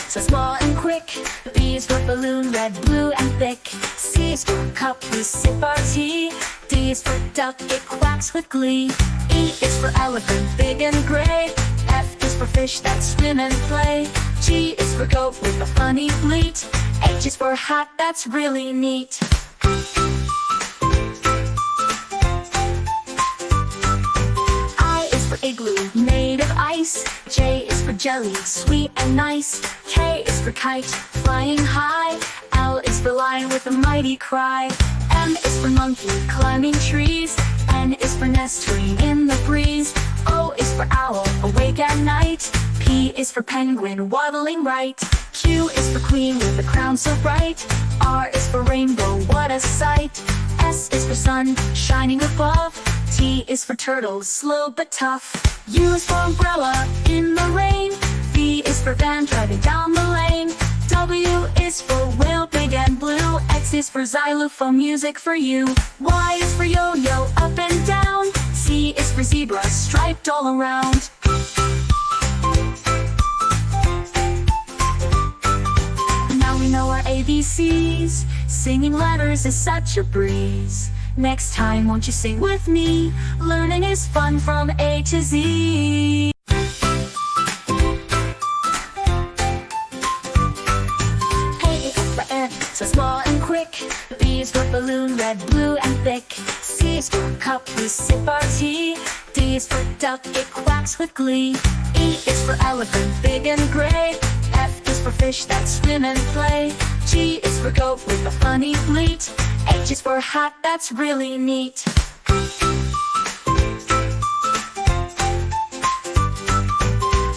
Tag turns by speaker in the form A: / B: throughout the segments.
A: so small and quick. B is for balloon, red, blue, and thick. C is for cup, we sip our tea. D is for duck, it quacks with glee. E is for elephant, big and gray. F is for fish that swim and play. G is for goat with a funny bleat. H is for hat, that's really neat. I is for igloo, made of ice. J is for jelly, sweet and nice. K is for kite, flying high. L is for lion with a mighty cry. M is for monkey, climbing trees. N is for nest, swinging in the breeze. O is for owl, awake at night. P is for penguin, waddling right. Q is for queen with a crown so bright. R is for rainbow, what a sight. S is for sun, shining above. T is for turtle, slow but tough. U is for umbrella, in the rain. V is for van, driving down the lane. W is for whale, big and blue. X is for xylophone, music for you. Y is for yo-yo, up and down. Z is for zebra, striped all around. Now we know our ABCs. Singing letters is such a breeze. Next time, won't you sing with me? Learning is fun from A to Z. So small and quick. B is for balloon, red, blue, and thick. C is for cup, we sip our tea. D is for duck, it quacks with glee. E is for elephant, big and gray. F is for fish that swim and play. G is for goat with a funny bleat. H is for hat, that's really neat.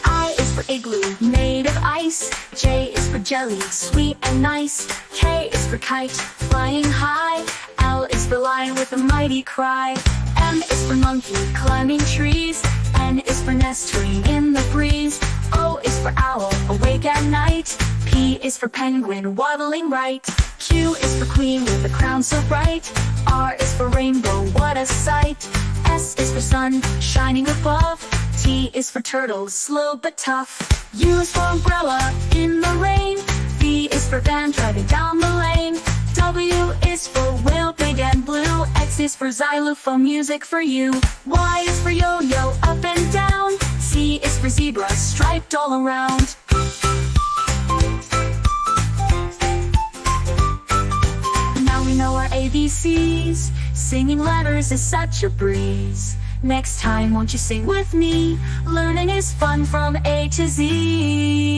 A: I is for igloo, made of ice. J is for jelly, sweet and nice. K is for kite, flying high. L is for lion with a mighty cry. M is for monkey, climbing trees. N is for nest, swinging in the breeze. O is for owl, awake at night. P is for penguin, waddling right. Q is for queen with a crown so bright. R is for rainbow, what a sight. S is for sun, shining above. T is for turtle, slow but tough. U is for umbrella, in the rain. V is for van, driving down the lane. W is for whale, big and blue. X is for xylophone, music for you. Y is for yo-yo, up and down. Z is for zebra, striped all around. Now we know our ABCs. Singing letters is such a breeze. Next time, won't you sing with me? Learning is fun from A to Z.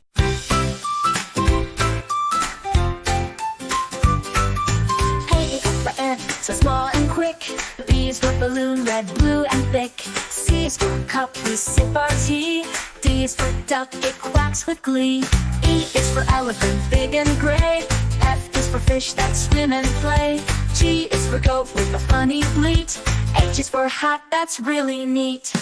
A: So small and quick. B is for balloon, red, blue, and thick. C is for cup, we sip our tea. D is for duck, it quacks with glee. E is for elephant, big and gray. F is for fish that swim and play. G is for goat with a funny bleat. H is for hat, that's really neat.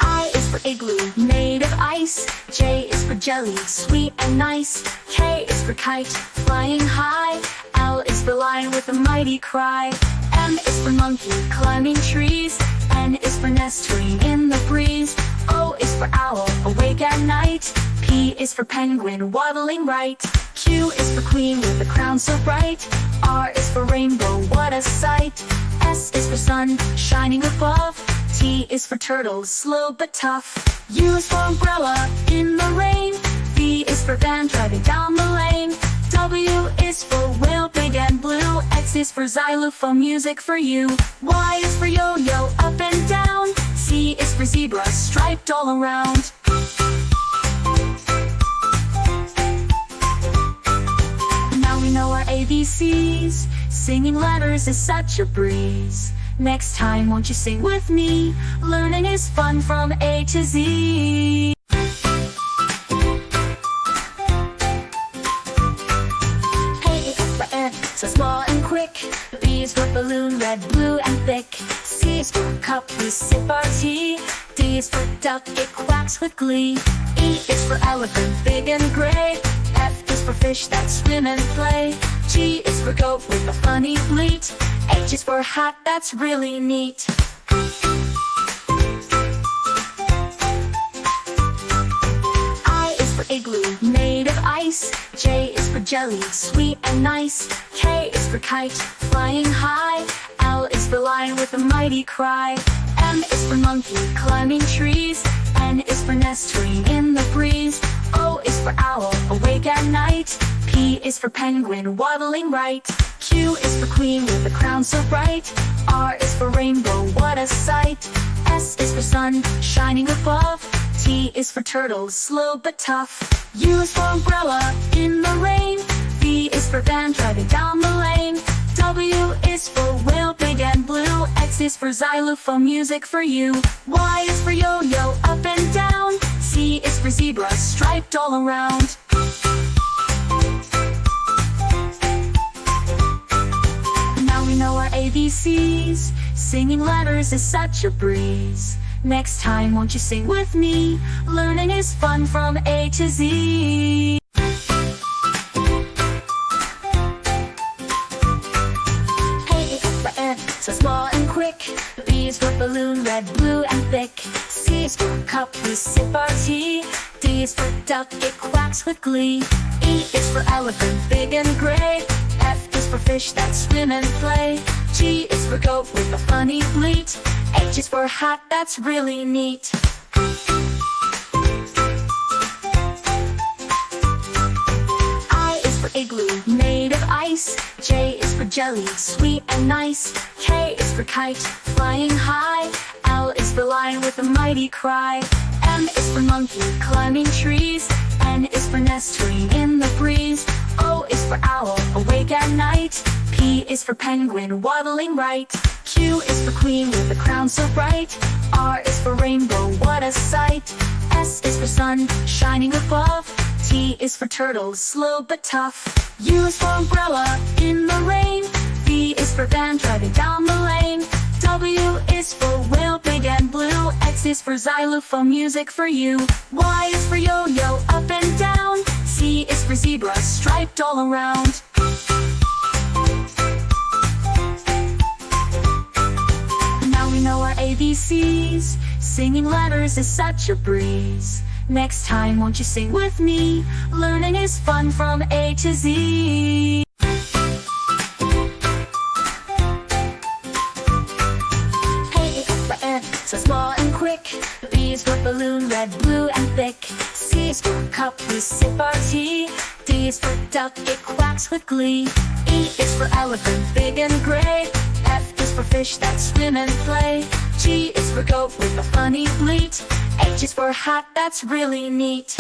A: I is for igloo, made of ice. J is for jelly, sweet and nice. K is for kite, flying high. L is for lion with a mighty cry. M is for monkey, climbing trees. N is for nest, swinging in the breeze. O is for owl, awake at night. P is for penguin, waddling right. Q is for queen with a crown so bright. R is for rainbow, what a sight. S is for sun, shining above. T is for turtle, slow but tough. U is for umbrella, in the rain. V is for van, driving down the lane. W is for whale, big and blue. X is for xylophone, music for you. Y is for yo-yo, up and down. Z is for zebra, striped all around. Now we know our ABCs. Singing letters is such a breeze. Next time, won't you sing with me? Learning is fun from A to Z. So small and quick. B is for balloon, red, blue, and thick. C is for cup, we sip our tea. D is for duck, it quacks with glee. E is for elephant, big and gray. F is for fish that swim and play. G is for goat with a funny bleat. H is for hat, that's really neat. ice. J is for jelly, sweet and nice. K is for kite, flying high. L is for lion with a mighty cry. M is for monkey, climbing trees. N is for nestling in the breeze. O is for owl, awake at night. P is for penguin, waddling right. Q is for queen with a crown so bright. R is for rainbow, what a sight. S is for sun, shining above. T is for turtle, slow but tough. U is for umbrella, in the rain. V is for van, driving down the lane. W is for whale, big and blue. X is for xylophone, music for you. Y is for yo-yo, up and down. Z is for zebra, striped all around. Now we know our ABCs. Singing letters is such a breeze. Next time, won't you sing with me? Learning is fun from A to Z. So small and quick. B is for balloon, red, blue and thick. C is for cup, we sip our tea. D is for duck, it quacks with glee. E is for elephant, big and gray. F is for fish that swim and play. G is for goat with a funny bleat. H is for hat, that's really neat. I is for igloo, made of ice. J is for jelly, sweet and nice. K is for kite, flying high. L is for lion with a mighty cry. M is for monkey, climbing trees. N is for nestling in the breeze. O is for owl, awake at night. P is for penguin, waddling right. Q is for queen with a crown so bright. R is for rainbow, what a sight. S is for sun, shining above. T is for turtle, slow but tough. U is for umbrella, in the rain. V is for van, driving down the lane. W is for whale, big and blue. X is for xylophone, music for you. Y is for yo-yo, up and down. Z is for zebra, striped all around. Now we know our ABCs. Singing letters is such a breeze. Next time, won't you sing with me? Learning is fun from A to Z. So small and quick. B is for balloon, red, blue and thick. C is for cup, we sip our tea. D is for duck, it quacks with glee. E is for elephant, big and gray. F is for fish that swim and play. G is for goat with a funny bleat. H is for hat, that's really neat.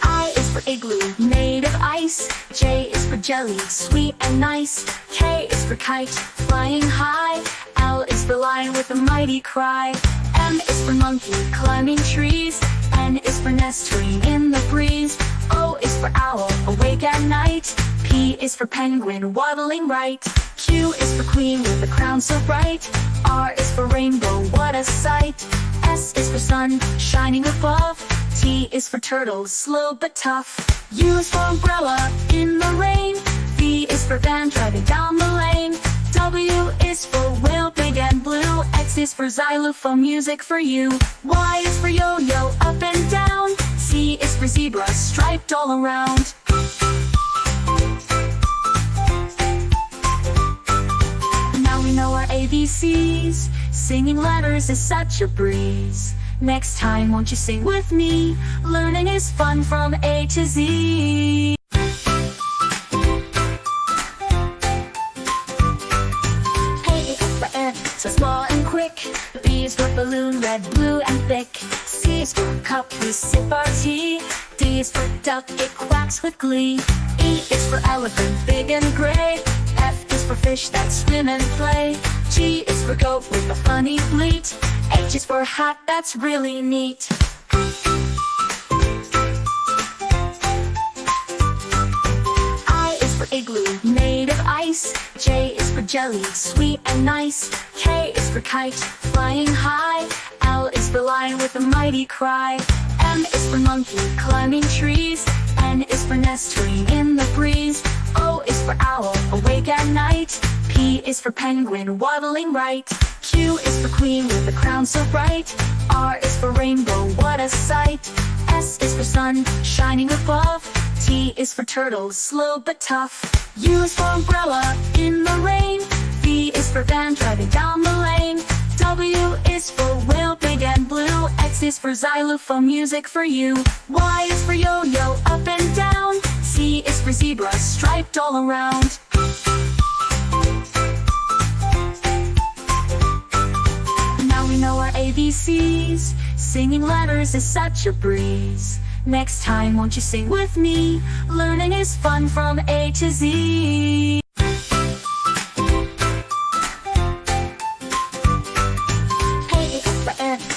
A: I is for igloo, made of ice. J is for jelly, sweet and nice. K is for kite, flying high. L is for lion with a mighty cry. M is for monkey, climbing trees. N is for nestling in the breeze. O is for owl, awake at night. P is for penguin, waddling right. Q is for queen with a crown so bright. R is for rainbow, what a sight. S is for sun, shining above. T is for turtle, slow but tough. U is for umbrella, in the rain. V is for van, driving down the lane. W is for whale, big and blue. X is for xylophone, music for you. Y is for yo-yo, up and down. Z is for zebra, striped all around. Now we know our ABCs. Singing letters is such a breeze. Next time, won't you sing with me? Learning is fun from A to Z. So small and quick. B is for balloon, red, blue and thick. C is for cup, we sip our tea. D is for duck, it quacks with glee. E is for elephant, big and gray. F is for fish that swim and play. G is for goat with a funny bleat. H is for hat, that's really neat. I is for igloo, made of ice. J is for jelly, sweet and nice. K is for kite, flying high. L is for lion with a mighty cry. M is for monkey, climbing trees. N is for nestling in the breeze. O is for owl, awake at night. P is for penguin waddling right. Q is for queen with a crown so bright. R is for rainbow, what a sight. S is for sun, shining above. T is for turtle, slow but tough. U is for umbrella, in the rain. V is for van, driving down the lane. W is for whale, big and blue. X is for xylophone, music for you. Y is for yo-yo, up and down. Z is for zebra, striped all around. Now we know our ABCs. Singing letters is such a breeze. Next time, won't you sing with me? Learning is fun from A to Z.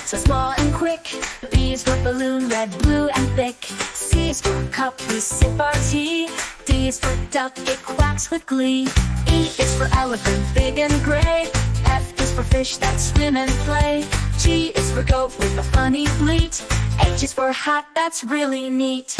A: So small and quick. B is for balloon, red, blue and thick. C is for cup, we sip our tea. D is for duck, it quacks with glee. E is for elephant, big and gray. F is for fish that swim and play. G is for goat with a funny bleat. H is for hat, that's really neat.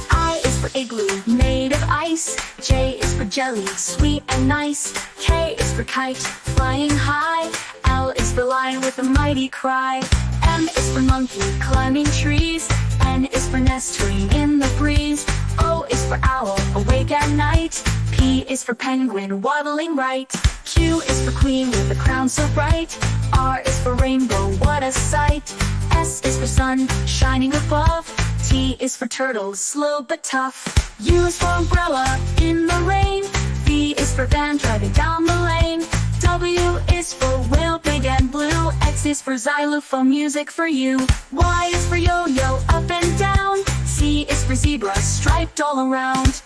A: I is for igloo, made of ice. J is for jelly, sweet and nice. K is for kite, flying high. L is for lion with a mighty cry. M is for monkey, climbing trees. N is for nestling in the breeze. O is for owl, awake at night. P is for penguin, waddling right. Q is for queen with a crown so bright. R is for rainbow, what a sight. S is for sun, shining above. T is for turtle, slow but tough. U is for umbrella, in the rain. V is for van, driving down the lane. W is for whale, big and blue. X is for xylophone, music for you. Y is for yo-yo, up and down. Z is for zebra, striped all around.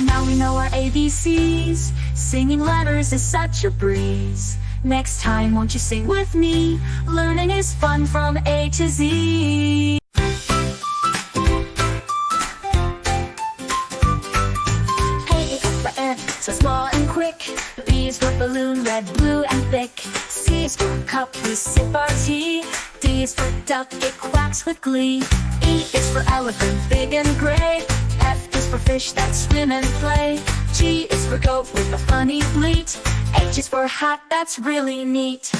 A: Now we know our ABCs. Singing letters is such a breeze. Next time, won't you sing with me? Learning is fun from A to Z. So small and quick. B is for balloon, red, blue and thick. C is for cup, we sip our tea. D is for duck, it quacks with glee. E is for elephant, big and gray. F is for fish that swim and play. G is for goat with a funny bleat. H is for hat, that's really neat.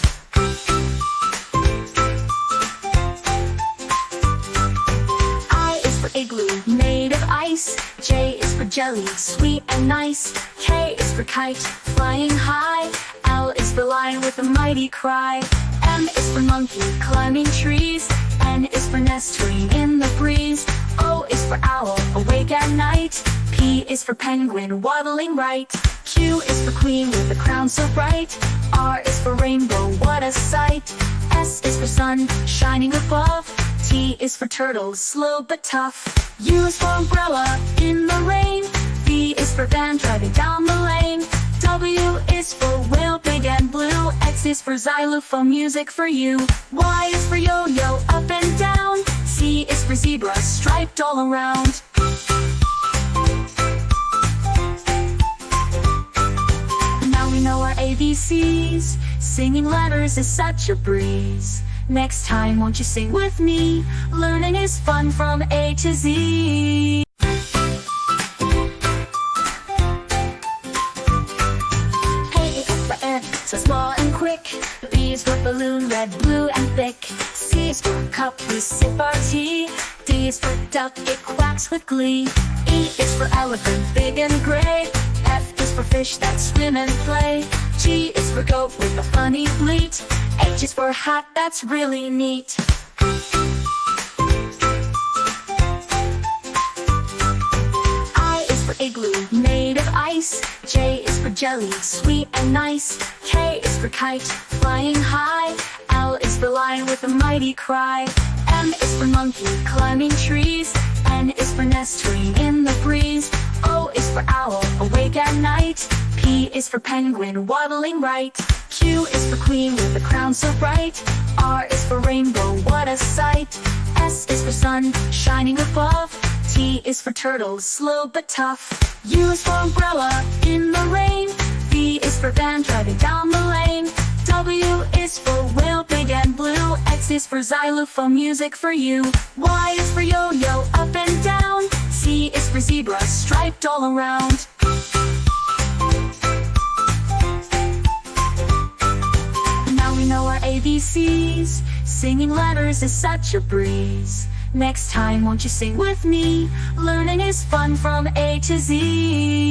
A: I is for igloo, made of ice. J is for jelly, sweet and nice. K is for kite, flying high. L is for lion with a mighty cry. M is for monkey, climbing trees. N is for nestling in the breeze. O is for owl, awake at night. P is for penguin, waddling right. Q is for queen with a crown so bright. R is for rainbow, what a sight. S is for sun, shining above. T is for turtle, slow but tough. U is for umbrella, in the rain. V is for van, driving down the lane. W is for whale, big and blue. X is for xylophone, music for you. Y is for yo-yo, up and down. Z is for zebra, striped all around. Now we know our ABCs. Singing letters is such a breeze. Next time, won't you sing with me? Learning is fun from A to Z. So small and quick. B is for balloon, red, blue and thick. C is for cup, we sip our tea. D is for duck, it quacks with glee. E is for elephant, big and gray. F is for fish that swim and play. G is for goat with a funny bleat. H is for hat, that's really neat. I is for igloo, made of ice. J is for jelly, sweet and nice. K is for kite, flying high. L is for lion with a mighty cry. M is for monkey, climbing trees. N is for nestling in the breeze. O is for owl, awake at night. P is for penguin, waddling right. Q is for queen with a crown so bright. R is for rainbow, what a sight. S is for sun, shining above. T is for turtle, slow but tough. U is for umbrella, in the rain. V is for van, driving down the lane. W is for whale, big and blue. X X is for xylophone music for you. Y is for yo-yo, up and down. Z is for zebra, striped all around. Now we know our ABCs. Singing letters is such a breeze. Next time, won't you sing with me? Learning is fun from A to Z.